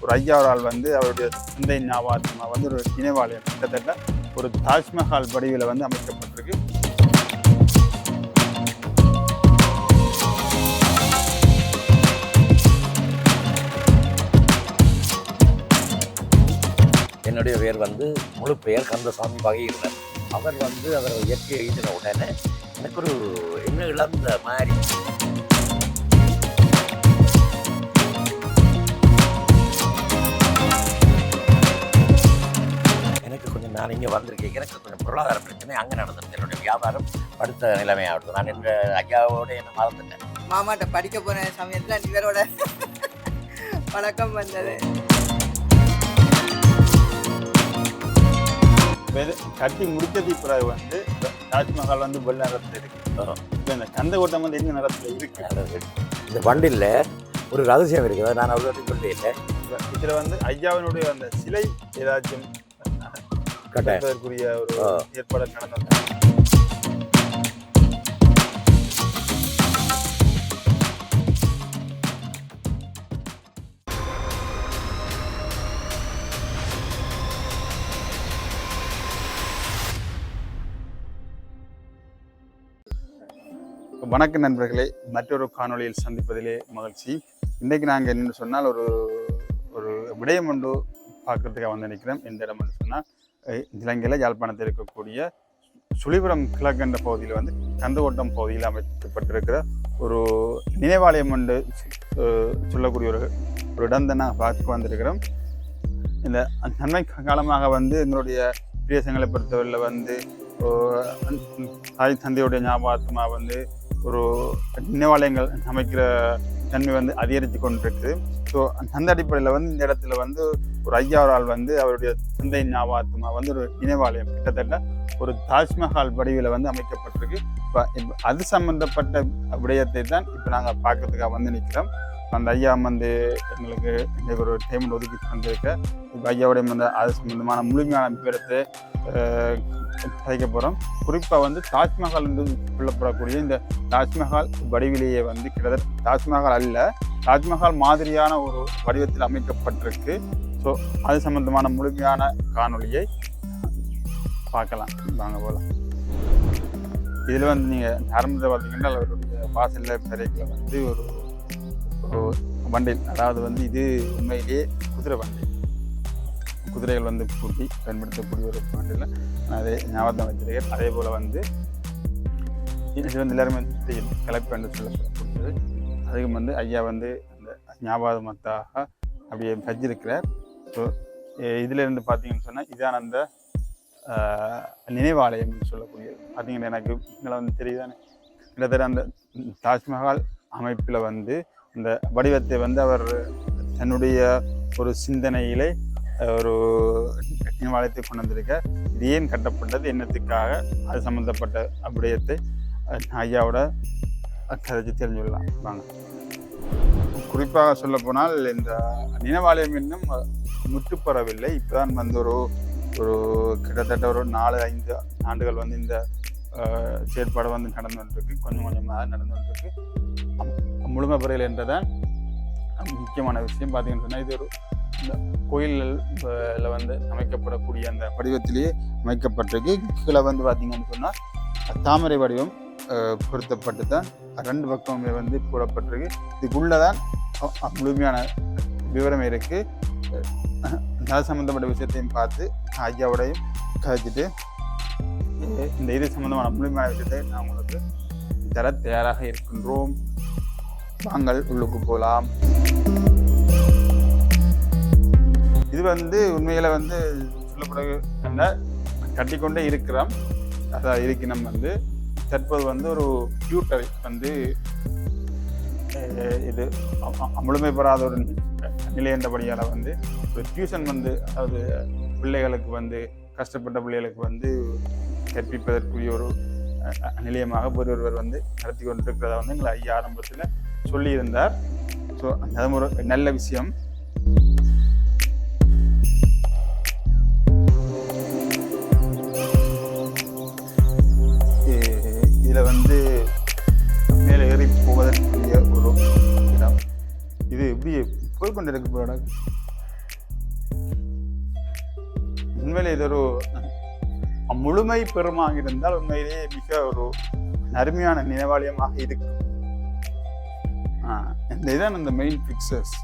ஒரு ஐயாவரால் வந்து அவருடைய தந்தை ஞாபகமாக வந்து ஒரு நினைவாலயம் கிட்டத்தட்ட ஒரு தாஜ்மஹால் வடிவில் வந்து அமைக்கப்பட்டிருக்கு. என்னுடைய பேர் வந்து முழு பெயர் கந்தசாமி பகீரன். அவர் வந்து அவர் இயற்கை எழுதின உடனே எனக்கு ஒரு என்ன இழந்த மாதிரி எனக்கு கொஞ்சம் நான் இங்கே வந்திருக்கேன். எனக்கு கொஞ்சம் பொருளாதார பிரச்சனை அங்கே நடந்திருக்கு. என்னுடைய வியாபாரம் படுத்த நிலைமையாகிடுது. நான் என்ற ஐயாவோட என்ன மறந்துட்டேன். மாமாட்ட படிக்க போன சமயத்தில் இவரோட பழக்கம் வந்தது. கட்டி முடிச்சது பிறகு வந்து தாஜ்மஹால் வந்து வெள்ளை நிறத்தில் இருக்கு. இப்போ இந்த கந்தகோட்டம் வந்து என்ன நிறத்தில் இருக்கு? இந்த வண்டியில் ஒரு ரகசியம் இருக்குது. நான் அவ்வளோ சொல்லிட்டேன். இதில் வந்து ஐயாவினுடைய அந்த சிலை ஏதாச்சும் கட்டுவதற்குரிய ஒரு ஏற்பாடு நடந்தது. வணக்கம் நண்பர்களே, மற்றொரு காணொலியில் சந்திப்பதிலே மகிழ்ச்சி. இன்றைக்கு நாங்கள் என்னென்னு சொன்னால் ஒரு விடயம் ஒன்று பார்க்குறதுக்காக வந்து நிற்கிறோம். எந்த இடம் என்று சொன்னால் இலங்கையில் யாழ்ப்பாணத்தில் இருக்கக்கூடிய சுழிபுரம் கிழக்கண்ட பகுதியில் வந்து கந்தகோட்டம் பகுதியில் அமைக்கப்பட்டிருக்கிற ஒரு நினைவாலயம் என்று சொல்லக்கூடிய ஒரு இடம் தான் நாங்கள் பார்த்து வந்திருக்கிறோம். இந்த நன்மை காலமாக வந்து எங்களுடைய பிரதேசங்களை பொறுத்தவரையில் வந்து தாய் தந்தையுடைய ஞாபகமாக வந்து ஒரு நினைவாலயங்கள் அமைக்கிற தன்மை வந்து அதிகரித்து கொண்டிருக்குது. ஸோ அந்த அடிப்படையில் வந்து இந்த இடத்துல வந்து ஒரு ஐயாவரால் வந்து அவருடைய தந்தை ஞாபகமாக வந்து ஒரு நினைவாலயம் கிட்டத்தட்ட ஒரு தாஜ்மஹால் வடிவில் வந்து அமைக்கப்பட்டிருக்கு. இப்போ அது சம்பந்தப்பட்ட விடயத்தை தான் இப்போ நாங்கள் பார்க்கறதுக்காக வந்து நிற்கிறோம். அந்த ஐயா வந்து எங்களுக்கு இன்றைக்கு ஒரு டைம் ஒதுக்கி தந்திருக்க. இப்போ ஐயாவுடைய வந்து அது சம்பந்தமான முழுமையான விவரத்தை கதைக்க போகிறோம். குறிப்பாக வந்து தாஜ்மஹால் என்று சொல்லப்படக்கூடிய இந்த தாஜ்மஹால் வடிவிலேயே வந்து கிட்டத்தட்ட தாஜ்மஹால் அல்ல, தாஜ்மஹால் மாதிரியான ஒரு வடிவத்தில் அமைக்கப்பட்டிருக்கு. ஸோ அது சம்பந்தமான முழுமையான காணொலியை பார்க்கலாம். வாங்க போகலாம். இதில் வந்து நீங்கள் ஆரம்பத்தில் பார்த்தீங்கன்னா அவருடைய வாசலில் பிறைக்கில் வந்து ஒரு வண்டில், அதாவது வந்து இது உண்மையிலேயே குதிரை வண்டி, குதிரைகள் வந்து பூட்டி பயன்படுத்தக்கூடிய ஒரு வண்டியில் அதே ஞாபகம் வச்சிருக்கேன். அதே போல் வந்து இது வந்து எல்லாருமே தெரியும் கலப்பு என்று சொல்லப்படக்கூடியது. அதுக்கு வந்து ஐயா வந்து அந்த ஞாபகமாக அப்படியே வச்சிருக்கிறார். ஸோ இதிலேருந்து பார்த்தீங்கன்னு சொன்னால் இதான் அந்த நினைவாலயம்னு சொல்லக்கூடியது. பார்த்தீங்கன்னா எனக்கு இங்கே வந்து தெரியுதானே, கிட்டத்தட்ட அந்த தாஜ்மஹால் அமைப்பில் வந்து இந்த வடிவத்தை வந்து அவர் தன்னுடைய ஒரு சிந்தனையிலே ஒரு நினைவாலயத்தை கொண்டு வந்திருக்க. இது ஏன் கட்டப்பட்டது, என்னத்துக்காக, அது சம்மந்தப்பட்ட விடயத்தை ஐயாவோட கதைச்சு தெரிஞ்சுக்கலாம் வாங்க. குறிப்பாக சொல்ல போனால் இந்த நினைவாலயம் இன்னும் முற்றுப்பெறவில்லை. இப்போதான் வந்து ஒரு கிட்டத்தட்ட ஒரு 4-5 ஆண்டுகள் வந்து இந்த செயற்பாடு வந்து நடந்து வந்துருக்கு. கொஞ்சம் கொஞ்சமாக நடந்து வந்துருக்கு. முழுமை பெறையில் என்றதான் முக்கியமான விஷயம். பார்த்தீங்கன்னு சொன்னால் இது ஒரு இந்த கோயிலில் வந்து அமைக்கப்படக்கூடிய அந்த வடிவத்திலேயே அமைக்கப்பட்டிருக்கு. கீழே வந்து பார்த்தீங்கன்னு சொன்னால் தாமரை வடிவம் பொருத்தப்பட்டு தான் 2 பக்கமுமே வந்து போடப்பட்டிருக்கு. இதுக்குள்ளே தான் முழுமையான விவரம் இருக்குது. அது சம்மந்தப்பட்ட விஷயத்தையும் பார்த்து ஐயாவோடையும் கதைச்சிட்டு இந்த இது சம்மந்தமான முழுமையான விஷயத்தை நான் உங்களுக்கு தர தயாராக இருக்கின்றோம். வாங்கள் உள்ளுக்கு போகலாம். இது வந்து உண்மையில் வந்து சொல்லப்படுகிற கட்டிக்கொண்டே இருக்கிறோம். அதான் இருக்கணும் வந்து தற்போது வந்து ஒரு டியூட்டர் வந்து இது முழுமை பெறாத ஒரு நிலை என்றபடியால் வந்து ஒரு டியூஷன் வந்து, அதாவது பிள்ளைகளுக்கு வந்து கஷ்டப்பட்ட பிள்ளைகளுக்கு வந்து கற்பிப்பதற்குரிய ஒரு நிலையமாக ஒருவர் வந்து நடத்தி கொண்டிருக்கிறதா வந்து எங்களை ஐயா ஆரம்பத்தில் சொல்லியிருந்தார். ஸோ அது ஒரு நல்ல விஷயம். இதில் வந்து மேலே ஏறி போவதற்குரிய ஒரு இடம். இது எப்படி போய்கொண்டு இருக்க போகிற உண்மையிலே இது ஒரு முழுமை பெறுமாக இருந்தால் உண்மையிலேயே மிக ஒரு அருமையான நினைவாலயமாக இருக்கும். இந்த இதான் இந்த மெயின் பிக்சர்ஸ்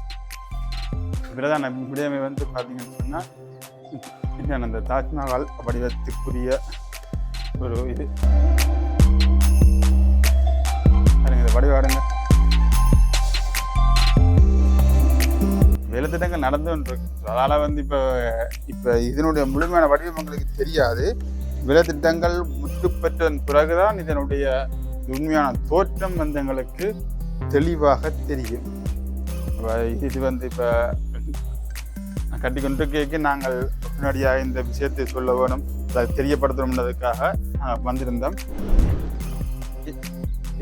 பிரதான விடயமை வந்து பார்த்தீங்கன்னு சொன்னால் அந்த தாஜ்மஹால் வடிவத்துக்குரிய ஒரு இது வடிவாடுங்க. வேலை திட்டங்கள் நடந்து இருக்கு. அதனால் வந்து இப்போ இதனுடைய முழுமையான வடிவம் எங்களுக்கு தெரியாது. வேலை திட்டங்கள் முற்று பெற்ற பிறகுதான் இதனுடைய உண்மையான தோற்றம் வந்து எங்களுக்கு தெளிவாக தெரியும். இது வந்து இப்போ கட்டி கொண்டு கேட்க நாங்கள் முன்னாடியாக இந்த விஷயத்தை சொல்ல வேணும், அதை தெரியப்படுத்தணும்ன்றதுக்காக வந்திருந்தோம்.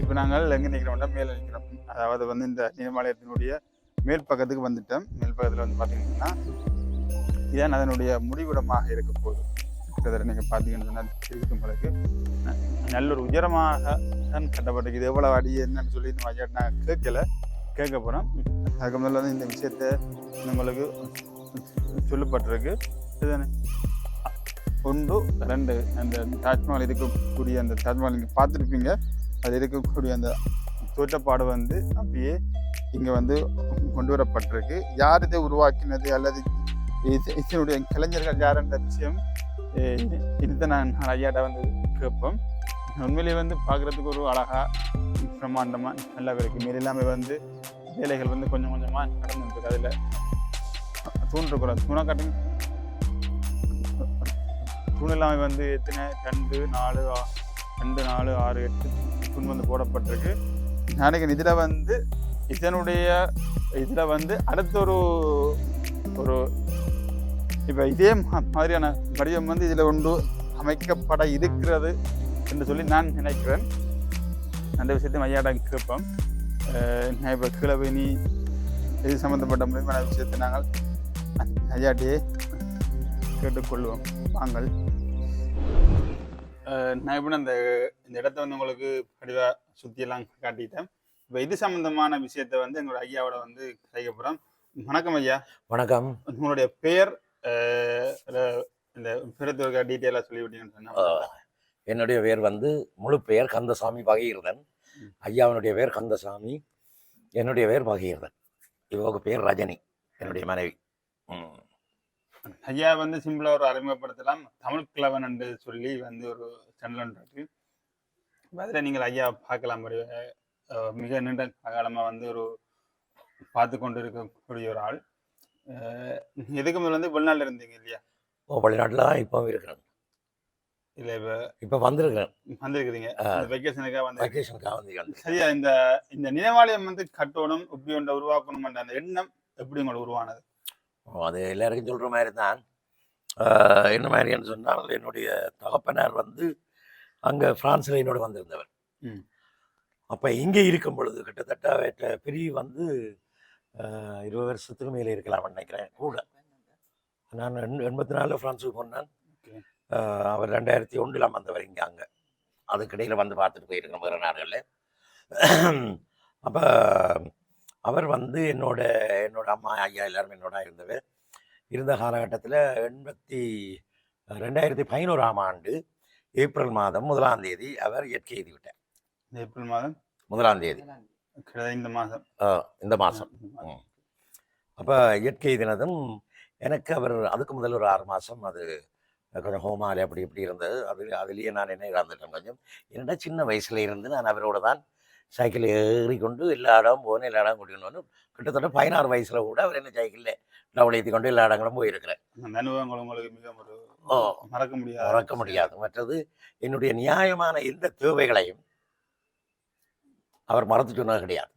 இப்போ நாங்கள் எங்கே நிற்கிறோம்னா மேலே நிற்கிறோம். அதாவது வந்து இந்த நினைவாலயத்தினுடைய மேல் பக்கத்துக்கு வந்துட்டோம். மேல் பக்கத்தில் வந்து பார்த்தீங்கன்னா இதான் அதனுடைய முடிவிடமாக இருக்க போகுது. கிட்டத்தட்ட நீங்கள் பார்த்தீங்கன்னா தெரிவிக்கும் உங்களுக்கு நல்ல ஒரு உயரமாக தான் கட்டப்பட்டிருக்கு. இது எவ்வளோ அடி என்னன்னு சொல்லி இந்த மாதிரி நான் கேட்க போகிறோம். அதுக்கு முதல்ல வந்து இந்த விஷயத்தை உங்களுக்கு சொல்லப்பட்டிருக்கு. இதுதானே 1 2 அந்த தாஜ்மஹால் இருக்கக்கூடிய அந்த தாஜ்மஹால் நீங்கள் பார்த்துருப்பீங்க. அது இருக்கக்கூடிய அந்த தோற்றப்பாடு வந்து அப்படியே இங்கே வந்து கொண்டு வரப்பட்டிருக்கு. யார் இதை உருவாக்கினது அல்லது இதனுடைய கலைஞர்கள் யார் என்ற விஷயம் இதை நான் ஐயாட்ட வந்து கேட்போம். உண்மையிலேயே வந்து பார்க்குறதுக்கு ஒரு அழகாக பிரம்மாண்டமாக நல்லாவே இருக்குது. மேலே எல்லாமே வந்து வேலைகள் வந்து கொஞ்சம் கொஞ்சமாக நடந்துருக்கு. அதில் தூண்டுக்கூடாது தூணக்காட்டுங்க. தூண் எல்லாமே வந்து எத்தனை 2 4 6 8 தூண் வந்து போடப்பட்டிருக்கு. நாளைக்கு இதில் வந்து அடுத்த ஒரு இப்போ இதே மாதிரியான வடிவம் வந்து இதில் ஒன்று அமைக்கப்பட இருக்கிறது என்று சொல்லி நான் நினைக்கிறேன். அந்த விஷயத்தை மையாட கேட்போம். நான் இப்போ கிழவினி இது சம்மந்தப்பட்ட முழுமையான விஷயத்தை நாங்கள் ஐயாட்டியே கேட்டுக்கொள்வோம். வாங்கள். நான் எப்படி இந்த இடத்த வந்து உங்களுக்கு படிவாக சுற்றியெல்லாம் காட்டிட்டேன். இப்போ இது சம்மந்தமான விஷயத்தை வந்து எங்களோட ஐயாவோட வந்து கேட்க போகிறோம். வணக்கம் ஐயா. வணக்கம். உங்களுடைய பெயர் இந்த பிறத்தவர்கள் டீட்டெயிலாக சொல்லிவிட்டீங்கன்னு சொன்னால். என்னுடைய பேர் வந்து முழு பெயர் கந்தசாமி பகீரதன். ஐயாவினுடைய பேர் கந்தசாமி, என்னுடைய பேர் பகீரதன். இவங்க பேர் ரஜினி, என்னுடைய மனைவி. ஐயா வந்து சிம்பிளாக ஒரு அறிமுகப்படுத்தலாம். தமிழ் கிழவன் என்று சொல்லி வந்து ஒரு சேனல் இருக்கு. அதில் நீங்கள் ஐயா பார்க்கலாம். மிக நீண்ட காலமாக வந்து ஒரு பார்த்து கொண்டு இருக்கக்கூடிய ஒரு ஆள். எதுக்கு முதல்ல வந்து வெளிநாட்டில் இருந்தீங்க இல்லையா? வெளிநாட்டில் தான் இப்போ இருக்கிறேன். இல்லை இப்போ வந்திருக்கிறீங்க வெக்கேஷனுக்காக வந்து. சரியா, இந்த நினைவாலயம் வந்து கட்டணும், இப்படி ஒன்றை உருவாக்கணும் என்ற அந்த எண்ணம் எப்படி உங்களுக்கு உருவானது? அது எல்லாருக்கும் சொல்கிற மாதிரி தான். என்ன மாதிரின்னு சொன்னால், என்னுடைய தகப்பனார் வந்து அங்கே ஃப்ரான்ஸில் என்னோட வந்திருந்தவர். அப்போ இங்கே இருக்கும் பொழுது கிட்டத்தட்ட பிரிவு வந்து 20 வருஷத்துக்கு மேலே இருக்கலாம்னு நினைக்கிறேன். கூட நான் 84 ஃப்ரான்ஸுக்கு போனேன். அவர் 2001 வந்தவர் இங்கே. அதுக்கிடையில் வந்து பார்த்துட்டு போயிருக்கேன் வேறு நாடுகளில். அப்போ அவர் வந்து என்னோட அம்மா ஐயா எல்லாருமே என்னோட இருந்த காலகட்டத்தில் 2011 ஆண்டு ஏப்ரல் மாதம் 1ஆம் தேதி அவர் இயற்கை எழுதி விட்டார். ஏப்ரல் மாதம் 1ஆம் தேதி இந்த மாதம். அப்போ இயற்கை தினதும் எனக்கு அவர் அதுக்கு முதல் ஒரு 6 மாதம் அது கொஞ்சம் ஹோமாலே அப்படி இப்படி இருந்தது. அதுலேயே நான் என்ன இறந்துட்டேன் கொஞ்சம். என்னடா சின்ன வயசுல இருந்து நான் அவரோட தான் சைக்கிள் ஏறிக்கொண்டு எல்லா இடம் போனேன், எல்லா இடம் கூட்டிகிட்டு வந்து கிட்டத்தட்ட 16 வயசில் கூட அவர் என்ன சைக்கிளில் டவுல் ஏற்றி கொண்டு எல்லா இடங்களும் போயிருக்கிறேன். மறக்க முடியாது. மற்றது என்னுடைய நியாயமான எந்த தேவைகளையும் அவர் மறந்து சொன்னது கிடையாது.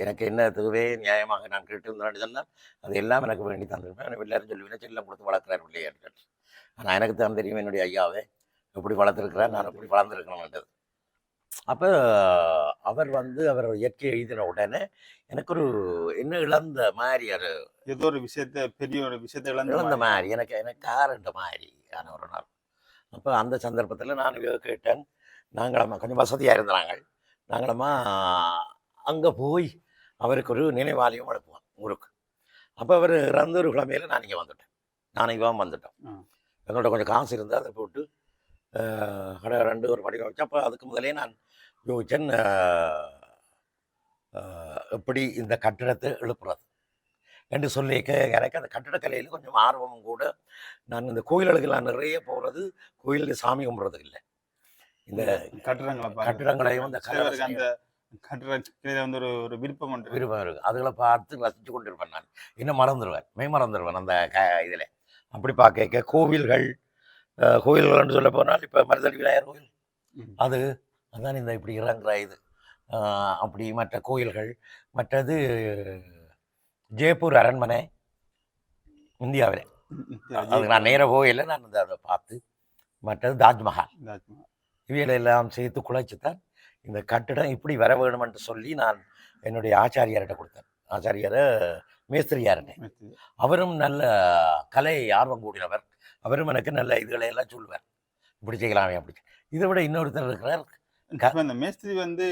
எனக்கு என்ன தேவை நியாயமாக நான் கேட்டிருந்தேன் சொன்னால் அது எல்லாம் எனக்கு வேண்டி தந்திருப்பேன். எல்லாரும் சொல்லுவேன் செல்லம் கொடுத்து வளர்க்குறார் பிள்ளையாட்டு. ஆனால் எனக்கு தான் தெரியும் என்னுடைய ஐயாவை எப்படி வளர்த்துருக்கிறார், நான் எப்படி வளர்ந்துருக்கணும்ன்றது. அப்போ அவர் வந்து அவர் இயற்கை எழுதின உடனே எனக்கு ஒரு என்ன இழந்த மாதிரி, அது ஏதோ ஒரு விஷயத்தை பெரிய ஒரு விஷயத்தை இழந்த மாதிரி எனக்கு காரண்ட மாதிரி ஆன ஒரு நாள். அப்போ அந்த சந்தர்ப்பத்தில் நான் கேட்டேன். நாங்களம்மா கொஞ்சம் வசதியாக இருந்தாங்க. நாங்களம்மா அங்கே போய் அவருக்கு ஒரு நினைவாலயம் எழுப்புவோம் ஊருக்கு. அப்போ அவர் இறந்த ஒரு கிழமையில் நான் இங்கே வந்துட்டேன். நானும் இவன் வந்துட்டோம். ஆ. எங்கள்கிட்ட கொஞ்சம் காசு இருந்தால் அதை போட்டு கடை 2 ஒரு படிக்க வச்சு. அப்போ அதுக்கு முதலே நான் யோசிச்சேன், எப்படி இந்த கட்டிடத்தை எழுப்புறது என்று சொல்லி எனக்கு அந்த கட்டிடக்கலையில் கொஞ்சம் ஆர்வமும் கூட. நான் இந்த கோயில்களுக்கு நான் நிறைய போகிறது, கோயிலுக்கு சாமி கும்பிட்றது இல்லை. இந்த கட்டிடங்களையும் அந்த அந்த கட்டிடத்தில வந்து ஒரு விருப்பம் விருப்பம் இருக்குது. அதுகளை பார்த்து ரசித்து கொண்டு இருப்பேன். நான் இன்னும் மறந்துடுவேன் அந்த இதில். அப்படி பார்க்க கோயில்கள்னு சொல்ல போனால் இப்போ மருதடி விநாயகர் கோயில், அதுதான் இந்த இப்படி இறங்குற இது. அப்படி மற்ற கோயில்கள், மற்றது ஜெய்ப்பூர் அரண்மனை இந்தியாவில், அதுக்கு நான் நேராக போகல, நான் அதை பார்த்து. மற்றது தாஜ்மஹால், இவைகளெல்லாம் சேர்த்து குழைச்சி தான் இந்த கட்டிடம் இப்படி வர வேணுமென்று சொல்லி நான் என்னுடைய ஆச்சாரியார்கிட்ட கொடுத்தேன். ஆச்சாரியார் மேஸ்திரியார்னு, அவரும் நல்ல கலை ஆர்வம் கூடினவர். அவரும் எனக்கு நல்ல இதுகளை எல்லாம் சொல்லுவார், இப்படி செய்யலாமே அப்படி. இதை விட இன்னொருத்தர் இருக்கிறார். அந்த மேஸ்திரி வந்து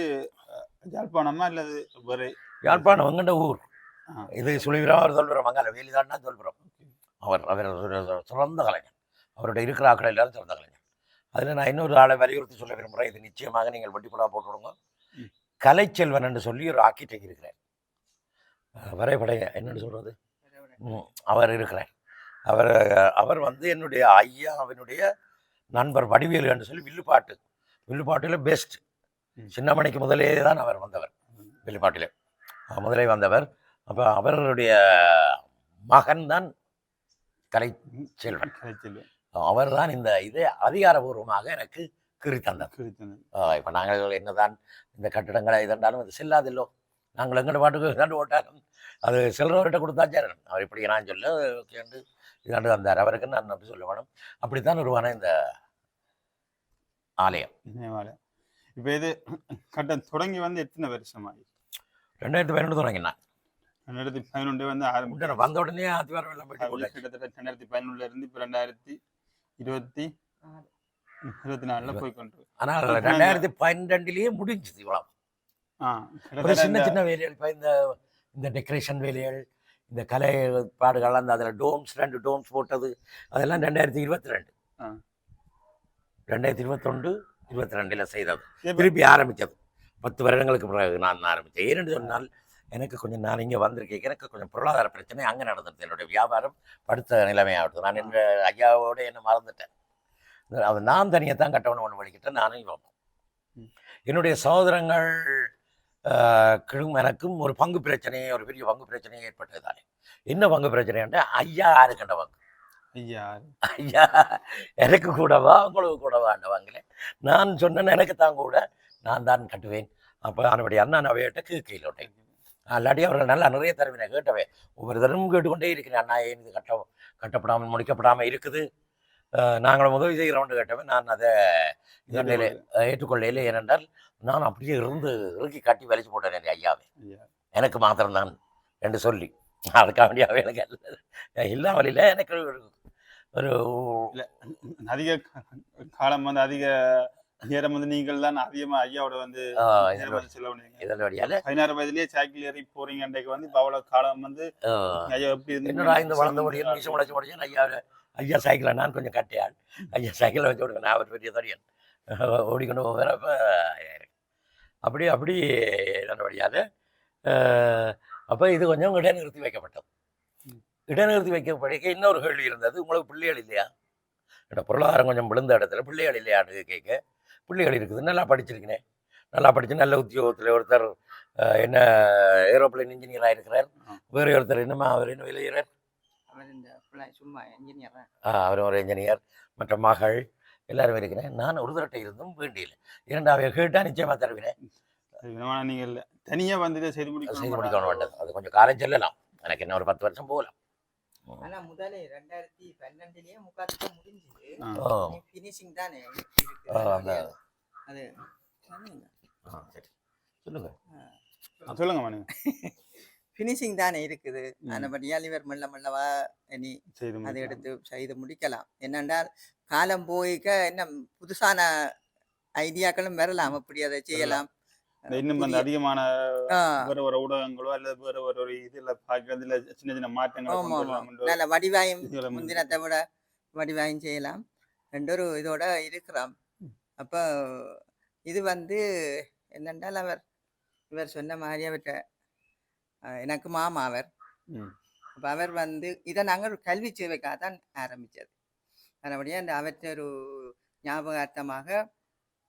யாழ்ப்பாணமா அல்லது வேறு? யாழ்ப்பாணம் எங்கண்ட ஊர் இது. சுழிவிரம் அவர் சொல்கிறோம், மங்கால வேலிதான்னா சொல்கிறோம். அவர் சிறந்த கலைஞர். அவருடைய இருக்கிற ஆக்கள் எல்லாரும் சிறந்த கலைஞர். அதில் நான் இன்னொரு ஆளை வலியுறுத்தி சொல்ல விரும்புகிறேன். இது நிச்சயமாக நீங்கள் வட்டிப்படா போட்டு விடுங்க. கலைச்செல்வன் என்று சொல்லி ஒரு ஆர்கிடெக்ட் இருக்கிறார், வரைபடைய என்னென்னு சொல்கிறது, அவர் இருக்கிறார். அவர் வந்து என்னுடைய ஐயாவினுடைய நண்பர் வடிவேலு என்று சொல்லி வில்லுப்பாட்டில் பெஸ்ட். சின்னமணிக்கு முதலே தான் அவர் வந்தவர், வில்லுப்பாட்டில் முதலே வந்தவர். அப்போ அவருடைய மகன் தான் கலைச்செல்வன். அவர் தான் இந்த இதை அதிகாரபூர்வமாக எனக்கு கீறி தந்தார். இப்போ நாங்கள் என்னதான் இந்த கட்டிடங்களை இதென்றாலும் அது செல்லாதில்லோ, நாங்கள் எங்கள்ட பாட்டுக்கு இதாண்டு ஓட்டாலும் அது செல்றவர்கிட்ட கொடுத்தா சேரணும். அவர் இப்படி நான் சொல்ல கேண்டு இதாண்டு தந்தார். அவருக்கு நான் அப்படி சொல்ல வேணும். அப்படித்தான் உருவான இந்த ஆலயம். இப்போ இது கட்டம் தொடங்கி வந்து எத்தனை வருஷமாகி? 2011 தொடங்கினான். 2011 வந்து ஆரம்பிச்சு வந்த உடனே அதிகாரம் எல்லாம் கிட்டத்தட்ட 2011 இருந்து இப்போ 2024 போய்கொண்டு. ஆனால் 2012 முடிஞ்சுது. இவ்வளவு சின்ன சின்ன வேலைகள். இப்போ இந்த டெக்கரேஷன் வேலைகள், இந்த கலை பாடுகள், அந்த அதில் டோம்ஸ் 2 டோம்ஸ் போட்டது, அதெல்லாம் 2022 2021-22 செய்தது. திருப்பி ஆரம்பித்தது 10 வருடங்களுக்கு பிறகு நான் ஆரம்பித்தேன். ஏன்னு சொன்னால் எனக்கு கொஞ்சம், நான் இங்கே வந்திருக்கேன், எனக்கு கொஞ்சம் பொருளாதார பிரச்சனை அங்கே நடந்தது. என்னுடைய வியாபாரம் படுத்த நிலைமையாகிடுது. நான் என்ற ஐயாவோடு என்ன மறந்துட்டேன். அது நான் தனியாக தான் கட்டணம் ஒன்று வலிக்கிட்டேன். நானும் இவன் என்னுடைய சகோதரங்கள் எனக்கும் ஒரு பங்கு பிரச்சனையே, ஒரு பெரிய பங்கு பிரச்சனையே ஏற்பட்டது தானே. என்ன பங்கு பிரச்சனைன்ட்டு, ஐயா யாருக்கண்ட பங்கு? ஐயா எனக்கு கூடவா உங்களுக்கு கூடவா அந்த வாங்கல. நான் சொன்னேன் எனக்கு தான் கூட, நான் தான் கட்டுவேன். அப்போ அவனுடைய அண்ணா அவையிட்ட கீழே விட்டேன். இல்லாட்டி அவர்கள் நல்லா நிறைய தருவினை கேட்டவே, ஒவ்வொரு தரமும் கேட்டுக்கொண்டே இருக்கிறேன். அண்ணா ஏன் இது கட்டப்படாமல் முடிக்கப்படாமல் இருக்குது, நாங்களும் உதவி செய்கிறோம்னு கேட்டவன். நான் அதை இதனிலே ஏற்றுக்கொள்ளையிலே. ஏனென்றால் நான் அப்படியே இறுக்கி காட்டி வலிச்சு போட்டேன் என் ஐயாவே, எனக்கு மாத்திரம்தான் என்று சொல்லி. அதுக்காக வேண்டியாவே எனக்கு இல்லாமல் இல்லை. எனக்கு ஒரு அதிக காலம் வந்து அதிக நேரம் வந்து நீங்கள் தான் அதிகமாக ஐயாவோட வந்து இதனுடைய 16 வயதுலேயே சைக்கிள் ஏறி போறீங்க. அன்றைக்கு வந்து இப்போ அவ்வளோ காலம் வந்து ஐயா எப்படி இருந்து என்னடா இந்த வளர்ந்த முடியும் மீசம் முளைச்சி முடியும். ஐயா சைக்கிளை நான் கொஞ்சம் கட்டியாள். ஐயா சைக்கிளை வச்சு விடுங்க, நான் ஒரு பெரிய தடியன் ஓடிக்கொண்டு போகிறப்ப அப்படி இதனுடையால். அப்போ இது கொஞ்சம் இடைநிறுத்தி வைக்கப்பட்டது. இடைநிறுத்தி வைக்கப்படிக்க இன்னொரு கேள்வி இருந்தது, உங்களுக்கு பிள்ளைகள் இல்லையா? பொருளாதாரம் கொஞ்சம் விழுந்த இடத்துல பிள்ளைகள் இல்லையான்னு கேட்க, பிள்ளைகள் இருக்குது, நல்லா படிச்சிருக்கிறேன், நல்லா படித்து நல்ல உத்தியோகத்தில். ஒருத்தர் என்ன ஏரோப்ளைன் இன்ஜினியராக இருக்கிறார், வேறு ஒருத்தர் என்னமா அவர் என்ன வேலை செய்கிறார், அவர் ஒரு இன்ஜினியர். மற்ற மகள் எல்லாரும் இருக்கிறேன். நான் ஒரு தரட்டை இருந்தும் வேண்டியில்லை. 2 கேட்டால் நிச்சயமாக தருவினேன். நீங்கள் தனியாக வந்து செய்து முடிக்கணும் வேண்டது. அது கொஞ்சம் காலம் செல்லலாம், எனக்கு என்ன ஒரு 10 வருஷம் போகலாம். ஆனா முதலே 2012 முக்காத்து முடிஞ்சது. ஃபினிஷிங் தானே அது சொல்லுங்க நீங்க. ஃபினிஷிங் தானே இருக்குது. அதபடியால் இவர் மெல்ல மெல்லவா இனி அதை எடுத்து செய்து முடிக்கலாம். என்னென்றால் காலம் போய்க்க என்ன புதுசான ஐடியாக்களும் வரலாம், அப்படி அதை செய்யலாம். இன்னும் அந்த அதிகமான ஆ, வேற ஒரு ஊடகங்களோ அல்லது வேற ஒரு இதுல பார்க்கறதுல சின்ன சின்ன மாற்றங்களை ஆமா கொண்டு ஆமா வரலாம் நல்ல வடிவாயும் இதுகளை முந்தினத்தை விட வடிவாயும் செய்யலாம் ரெண்டொரு இதோட இருக்கிறோம். அப்ப இது வந்து என்னென்றால் இவர் சொன்ன மாதிரி அவர்கிட்ட எனக்கு மாமா அவர். ம். அப்ப அவர் வந்து இதை நாங்கள் ஒரு கல்வி சேவைக்காக தான் ஆரம்பித்தது. அதனுடைய அந்த அவற்றை ஒரு ஞாபகார்த்தமாக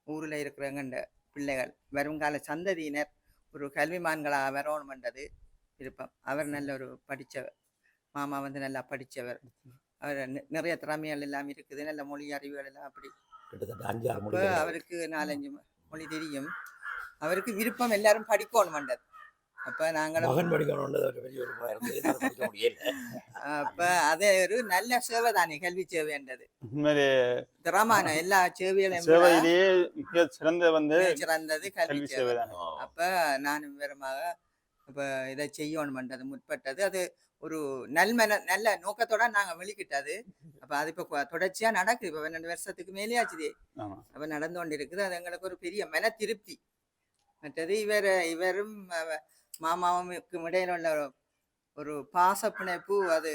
ஊரில் இருக்கிறவங்க பிள்ளைகள் வருங்கால சந்ததியினர் ஒரு கல்விமான்களாக வரணுமென்றது விருப்பம். அவர் நல்ல ஒரு படித்தவர், மாமா வந்து நல்லா படித்தவர். அவர் நிறைய திறமைகள் எல்லாம் இருக்குது, நல்ல மொழி அறிவுகள் எல்லாம் அப்படி. கிட்டத்தட்ட 5-6 அப்போ மொழிகள் அவருக்கு 4-5 மொழி தெரியும். அவருக்கு விருப்பம் எல்லாரும் படிக்கணுமென்றது. அப்போ நாங்களும் மகன் படிக்கணும்ன்றது ஒரு பெரிய விருப்பமாக இருந்தது. என்னால படிக்க முடியல. அப்போ அது ஒரு நல்ல சேவை தானே கல்வி சேவைன்றது. உண்மையிலே திறமான எல்லா சேவைகளையும் விட சேவையிலேயே மிக சிறந்த வந்து சிறந்தது கல்வி கல்வி சேவை. சேவை தான். அப்ப நானும் விவரமாக இப்ப இதை செய்யணும்ன்றது முற்பட்டது. அது ஒரு நல்ல நோக்கத்தோட நாங்க வெளிக்கிட்டது. அப்ப அது இப்ப தொடர்ச்சியா நடக்குது. இப்ப 12 வருஷத்துக்கு மேலே ஆச்சுது. ஆமா. அப்ப நடந்து கொண்டு இருக்குது. அது எங்களுக்கு ஒரு பெரிய மன திருப்தி. மற்றது இவரும் மாமாவும் இடையில உள்ள ஒரு பாச பிணைப்பு அது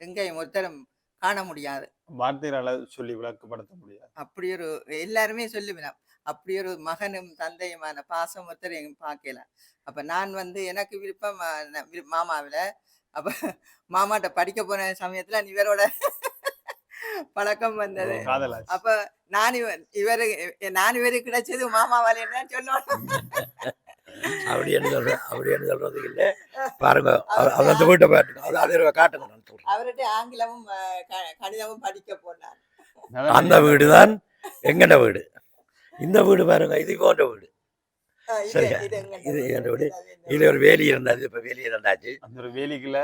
எங்கேயும் ஒருத்தரும் காண முடியாது. வார்த்தைகளால சொல்லி விளக்கப்படுத்த முடியாது. அப்படி ஒரு எல்லாருமே சொல்லுவேன். அப்படி ஒரு மகனும் தந்தையுமான பாசம் ஒருத்தர் எங்க பார்க்கல. அப்ப நான் வந்து எனக்கு விருப்பம் மாமாவில. அப்ப மாமாட்ட படிக்க போன சமயத்துல இவரோட பழக்கம் வந்தது. காதலாச்சு. அப்ப நான் இவரு கிடைச்சது மாமாவால என்ன சொல்லணும். அப்படின்னு சொல்றது இல்லை. பாருங்க அந்த வீட்டை பாருங்க, அதை காட்டுங்க. நான் சொல்றேன். அவர்கிட்ட ஆங்கிலமும் கணிதமும் படிக்க போனார். அந்த வீடு தான் எங்கட வீடு. இந்த வீடு பாருங்க, இது போன்ற வீடு. சரியா? இது என் வீடு. இதுல ஒரு வேலி இருந்தது, இப்ப வேலி இருந்தாச்சு. அந்த ஒரு வேலிக்குள்ள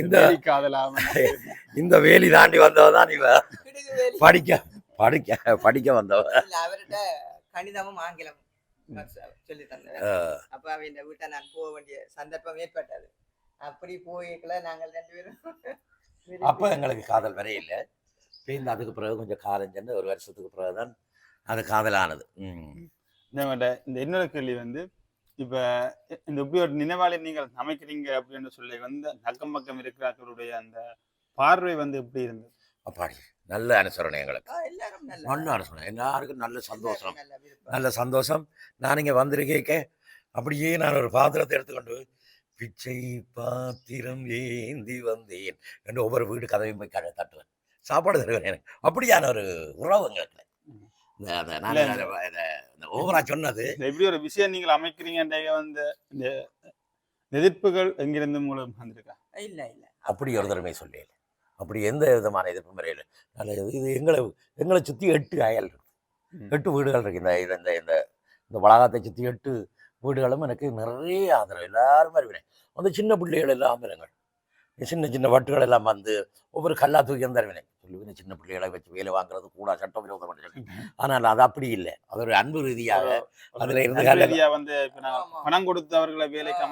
இந்த காதலாம இந்த வேலி தாண்டி வந்தவதான் இவ படிக்க வந்தவ. அவர்கிட்ட கணிதமும் ஆங்கிலமும் சொல்லி தந்தேன். அப்ப இந்த வீட்டை நான் போக வேண்டிய சந்தர்ப்பம் ஏற்பட்டது. அப்படி போய்க்கல நாங்கள் 2 பேரும். அப்ப எங்களுக்கு காதல் வரைய இல்லை. அதுக்கு பிறகு கொஞ்சம் காலம் சென்று 1 வருஷத்துக்கு பிறகுதான் அது காதலானது. இந்த இன்னொரு கேள்வி வந்து இப்ப இந்த இப்படி ஒரு நினைவாளி நீங்கள் அமைக்கிறீங்க அப்படின்னு சொல்லி வந்து அக்கம் பக்கம் இருக்கிறவர்களுடைய அந்த பார்வை வந்து எப்படி இருந்தது? அப்பாடி நல்ல அனுசரணை எங்களுக்கு. நல்ல அனுசரணை, எல்லாருக்கும் நல்ல சந்தோஷம். நல்ல சந்தோஷம். நான் இங்கே வந்திருக்கேன், அப்படியே நான் ஒரு பாத்திரத்தை எடுத்துக்கொண்டு பிச்சை பாத்திரம் ஏந்தி வந்தேன் என்று ஒவ்வொரு வீடு கதவையும் போய் தட்டுவேன், சாப்பாடு தருவேன். எனக்கு அப்படியான ஒரு உறவு எங்களுக்கு. ஓவரா சொன்னது எப்படி ஒரு விஷயம் நீங்கள் அமைக்கிறீங்க வந்து இந்த எதிர்ப்புகள் எங்கிருந்து மூலம் வந்திருக்கா? இல்ல இல்ல, அப்படி ஒரு தடவை சொல்லல. அப்படி எந்த விதமான எதிர்ப்பு முறையில் நல்லது. இது எங்களை சுற்றி 8 அயல் இருக்கு, 8 வீடுகள் இருக்கு. இந்த வளாகத்தை சுற்றி 8 வீடுகளும் எனக்கு நிறைய ஆதரவு. எல்லாரும் வருவேன். அந்த சின்ன பிள்ளைகள் எல்லாம் வருங்கள், சின்ன சின்ன வட்டுகள் எல்லாம் வந்து ஒவ்வொரு கல்லா தூக்கி தருவினேன் சொல்லுவேன். சின்ன பிள்ளைகளை வச்சு வேலை வாங்குறது கூட சட்டவிரோதம் பண்ணி. ஆனால் அது அப்படி இல்லை. அது ஒரு அன்பு ரீதியாக அதுல இருந்து வந்து பணம் கொடுத்தவர்களை வேலைக்கு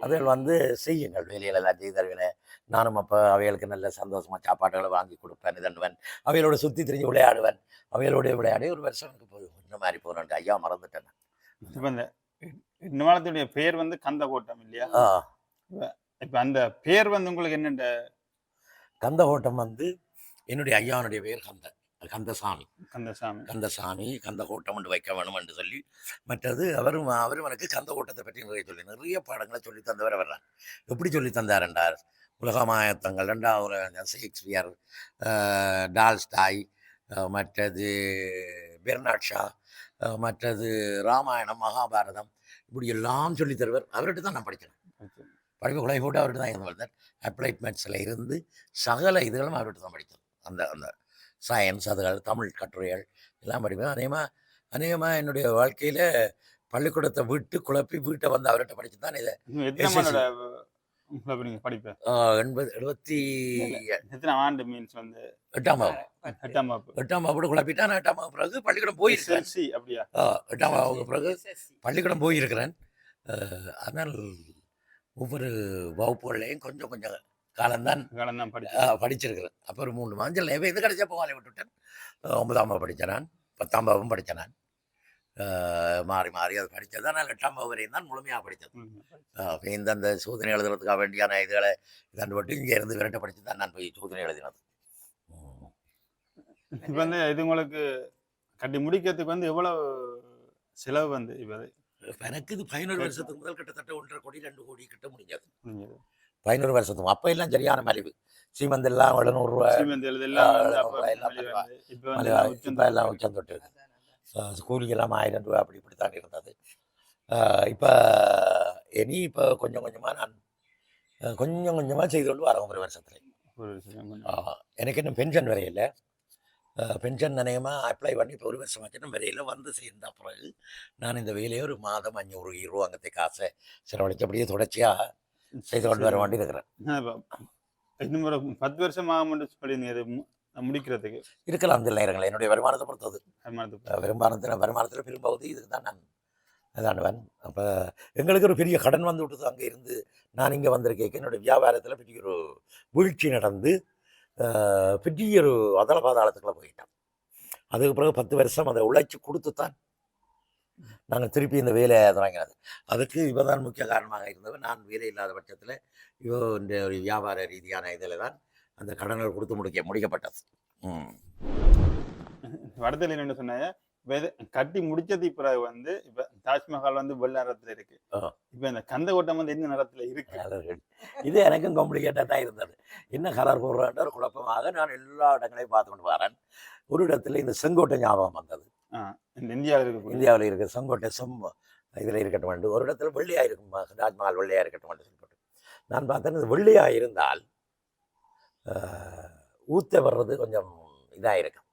அதில் வந்து செய்யுங்கள், வேலைகள் எல்லாம் செய்து தருவினேன். நானும் அப்போ அவைகளுக்கு நல்ல சந்தோஷமா சாப்பாடுகளை வாங்கி கொடுப்பேன், இதண்டுவேன். அவைகளோட சுற்றி திரிஞ்சு விளையாடுவேன். அவைகளோட விளையாடி 1 வருஷம் எனக்கு போய் இந்த மாதிரி போனேன். ஐயா மறந்துட்டேன். இப்போ இந்த நிர்வாணத்துடைய பெயர் வந்து கந்தகோட்டம் இல்லையா? இப்ப அந்த பேர் வந்து உங்களுக்கு என்னென்ன? கந்தகோட்டம் வந்து என்னுடைய ஐயானுடைய பெயர் கந்தசாமி. கந்தகோட்டம் என்று வைக்க வேணும் என்று சொல்லி, மற்றது அவரும் எனக்கு கந்தகோட்டத்தை பற்றி நிறைய பாடங்களை சொல்லி தந்தவர் வர்றார். எப்படி சொல்லி தந்தார் என்றார், உலகமாயத்தங்கள், 2வது ஷேக்ஸ்பியர், டால்ஸ்டாய், மற்றது பெர்னாட் ஷா, மற்றது ராமாயணம், மகாபாரதம், இப்படி எல்லாம் சொல்லி தருவர். அவர்கிட்ட தான் நான் படித்தேன். படிப்பு குழாய் போட்டு அவர்கிட்ட தான் இருந்து வளர்த்தேன். அப்ளைட் மேத்ஸில் இருந்து சகல இதுகளும் அவர்கிட்ட தான் படித்தது. அந்த சயின்ஸ், அதுகள், தமிழ் கட்டுரைகள் எல்லாம் படிப்பேன். அநேகமாக என்னுடைய வாழ்க்கையில் பள்ளிக்கூடத்தை விட்டு குழப்பி வீட்டை வந்து அவர்கிட்ட படித்து தான் இதை படிப்பேன். 8ஆம் வகுப்பு குழப்பிட்டா. நான் 8ஆம் வகுப்பு பிறகு பள்ளிக்கூடம் போயிருக்கேன். 8ஆம் வகுப்பு பிறகு பள்ளிக்கூடம் போயிருக்கிறேன். ஆனால் ஒவ்வொரு வகுப்புகள்லையும் கொஞ்சம் காலம்தான் படிச்சிருக்கிறேன். அப்போ ஒரு 3 மாதம் இது கிடைச்சா போகாலே விட்டுவிட்டேன். 9ஆம் வகுப்பு படித்தேன் நான், 10ஆம் வகுப்பும் படித்தேன் நான். மாறி மாறி அது படித்தது. ஆனால் 8ஆம் வகுப்பு வரையும் தான் முழுமையாக படித்தது. அப்போ இந்த சோதனை எழுதுறதுக்காக வேண்டியான இதுகளை இதாண்டு பட்டு இங்கே இருந்து விரட்ட படித்து தான் நான் போய் சோதனை எழுதினது. இப்போ வந்து இது உங்களுக்கு கட்டி முடிக்கிறதுக்கு வந்து எவ்வளவு செலவு வந்து இப்போ எனக்கு இது 11 வருஷத்துக்கு முதல் கிட்டத்தட்ட 1.5 கோடி 2 கோடி கிட்ட முடிஞ்சது. முடிஞ்சது 11 வருஷத்துக்கு அப்போ எல்லாம் சரியான மலிவு. சீமந்த் எல்லாம் 700 ரூபா சீமெண்ட் எல்லாம் வந்து அப்ப எல்லாம் மலிவு வந்து இப்போ மலிவு. வந்து இப்போ எல்லாம் உச்சம் தொட்டு கூலிக்கெல்லாம் 1000 ரூபா அப்படி இப்படி தான் இருந்தது. இப்போ இனி இப்போ கொஞ்சம் கொஞ்சமாக நான் கொஞ்சம் கொஞ்சமாக செய்து கொண்டு வரேன் ஒரு வருஷத்துல. ஒரு விஷயம் எனக்கு இன்னும் பென்ஷன் வரையில. பென்ஷன் நினையமாக அப்ளை பண்ணி இப்போ ஒரு வருஷம் ஆச்சுன்னா வரையில் வந்து சேர்ந்த பிறகு நான் இந்த வேலையை ஒரு மாதம் 500 ரூபாங்கத்தை காசை செலவழிச்சு அப்படியே தொடர்ச்சியாக செய்து கொண்டு வர வேண்டி இருக்கிறேன். இன்னும் ஒரு 10 வருஷம் ஆகும்னு சொல்லி அது முடிக்கிறதுக்கு இருக்கலாம் அந்த நேரங்கள் என்னுடைய வருமானத்தை பொறுத்தது. வருமானத்தில் பெரும்பகுதி இதுக்கு தான் நான் இதாண்டுவேன். அப்போ எங்களுக்கு ஒரு பெரிய கடன் வந்து விட்டது. அங்கே இருந்து நான் இங்கே வந்திருக்கேன். என்னுடைய வியாபாரத்தில் பெரிய ஒரு வீழ்ச்சி நடந்து பெரிய ஒரு அதல பாதாளத்துக்குள்ளே போயிட்டேன். அதுக்கு பிறகு 10 வருஷம் அதை உழைச்சி கொடுத்து தான் நாங்கள் திருப்பி இந்த வேலையை தொடங்கினது. அதுக்கு இவ தான் முக்கிய காரணமாக இருந்தவர். நான் வேலை இல்லாத பட்சத்தில் இவோ இந்த ஒரு வியாபார ரீதியான இதில் தான் அந்த கடன்கள் கொடுத்து முடிக்கப்பட்டது. வடத்தில் என்னென்னு சொன்னாங்க கட்டி முடிச்சது பிறகு வந்து இப்ப தாஜ்மஹால் வந்து வெள்ளை நிறத்துல இருக்கு. இப்ப இந்த கந்தகோட்டம் வந்து என்ன நிறத்துல இருக்கு? இது எனக்கும் காம்ப்ளிகேட்டா தான் இருந்தது. என்ன கலர் போடுறன்ற ஒரு குழப்பமாக நான் எல்லா இடங்களையும் பார்த்து கொண்டு வரேன். ஒரு இடத்துல இந்த செங்கோட்டை ஞாபகம் வந்தது. இந்தியாவில் இருக்க செங்கோட்டை இதில் இருக்கட்டும் வேண்டும். ஒரு இடத்துல வெள்ளையா இருக்கும், தாஜ்மஹால் வெள்ளையா இருக்கட்டும் சொல்லிட்டு நான் பார்த்தேன். இது வெள்ளையா இருந்தால் ஊத்த வர்றது கொஞ்சம் இதாக இருக்கும்,